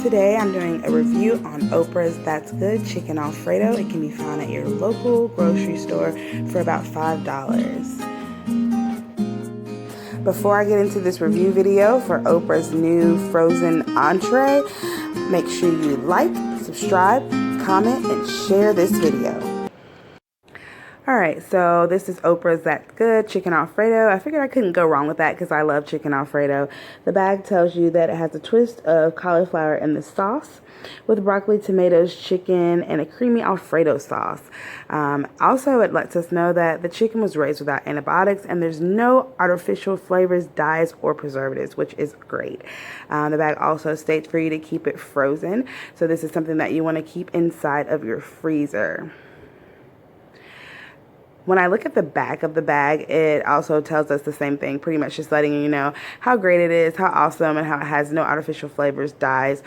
Today I'm doing a review on Oprah's That's Good Chicken Alfredo. It can be found at your local grocery store for about $5. Before I get into this review video for Oprah's new frozen entree, make sure you like, subscribe, comment, and share this video. Alright, so this is Oprah's That's Good Chicken Alfredo. I figured I couldn't go wrong with that because I love chicken Alfredo. The bag tells you that it has a twist of cauliflower in the sauce with broccoli, tomatoes, chicken, and a creamy Alfredo sauce. Also, it lets us know that the chicken was raised without antibiotics and there's no artificial flavors, dyes, or preservatives, which is great. The bag also states for you to keep it frozen, so this is something that you want to keep inside of your freezer. When I look at the back of the bag, it also tells us the same thing, pretty much just letting you know how great it is, how awesome, and how it has no artificial flavors, dyes,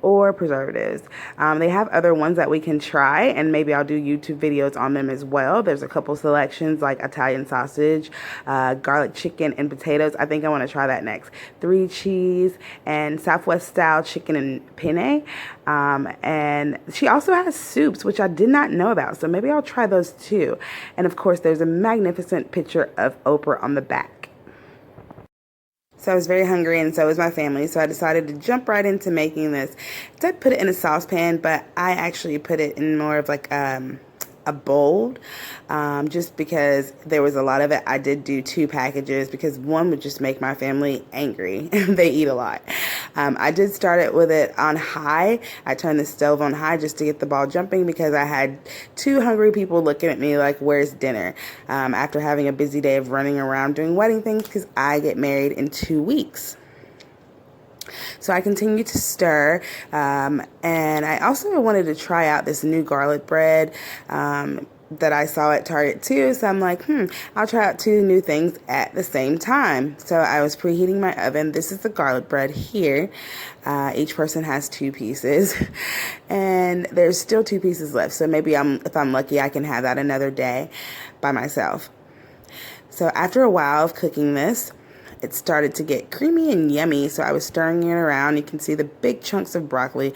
or preservatives. They have other ones that we can try, and maybe I'll do YouTube videos on them as well. There's a couple selections like Italian sausage, garlic chicken, and potatoes. I think I want to try that next. 3 cheese and Southwest style chicken and penne. And she also has soups, which I did not know about, so maybe I'll try those too. And of course, there's a magnificent picture of Oprah on the back. So I was very hungry, and so was my family, so I decided to jump right into making this. I did put it in a saucepan, but I actually put it in more of like a bowl, just because there was a lot of it. I did do 2 packages because one would just make my family angry. They eat a lot. I did start it with it on high. I turned the stove on high just to get the ball jumping because I had 2 hungry people looking at me like, where's dinner? After having a busy day of running around doing wedding things, because I get married in 2 weeks. So I continued to stir, and I also wanted to try out this new garlic bread that I saw at Target too. So I'm like, I'll try out 2 new things at the same time. So I was preheating my oven. This is the garlic bread here. Each person has 2 pieces, and there's still 2 pieces left. So maybe if I'm lucky, I can have that another day by myself. So after a while of cooking this, it started to get creamy and yummy, so I was stirring it around. You can see the big chunks of broccoli,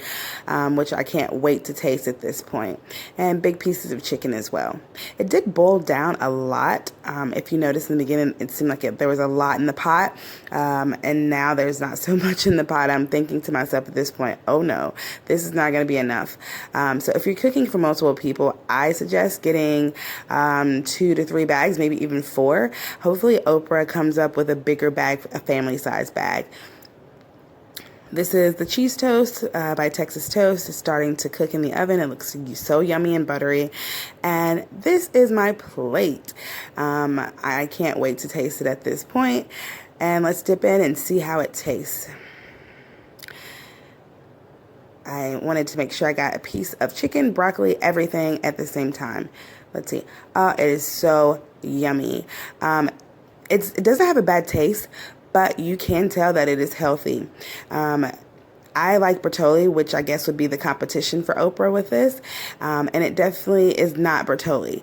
which I can't wait to taste at this point, and big pieces of chicken as well. It did boil down a lot. If you notice in the beginning, it seemed like there was a lot in the pot, and now there's not so much in the pot. I'm thinking to myself at this point, oh no, this is not going to be enough. So if you're cooking for multiple people, I suggest getting 2 to 3 bags, maybe even 4. Hopefully Oprah comes up with a bigger bag, a family size bag. This is the cheese toast by Texas Toast. It's starting to cook in the oven. It looks so yummy and buttery. And this is my plate. I can't wait to taste it at this point. And let's dip in and see how it tastes. I wanted to make sure I got a piece of chicken, broccoli, everything at the same time. Let's see. It is so yummy. It doesn't have a bad taste, but you can tell that it is healthy. I like Bertolli, which I guess would be the competition for Oprah with this, and it definitely is not Bertolli,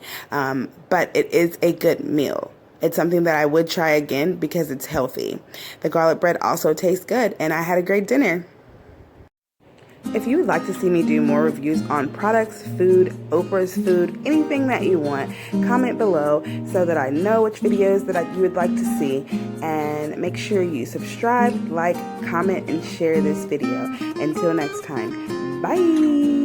but it is a good meal. It's something that I would try again because it's healthy. The garlic bread also tastes good, and I had a great dinner. If you would like to see me do more reviews on products, food, Oprah's food, anything that you want, comment below so that I know which videos that you would like to see. And make sure you subscribe, like, comment, and share this video. Until next time, bye!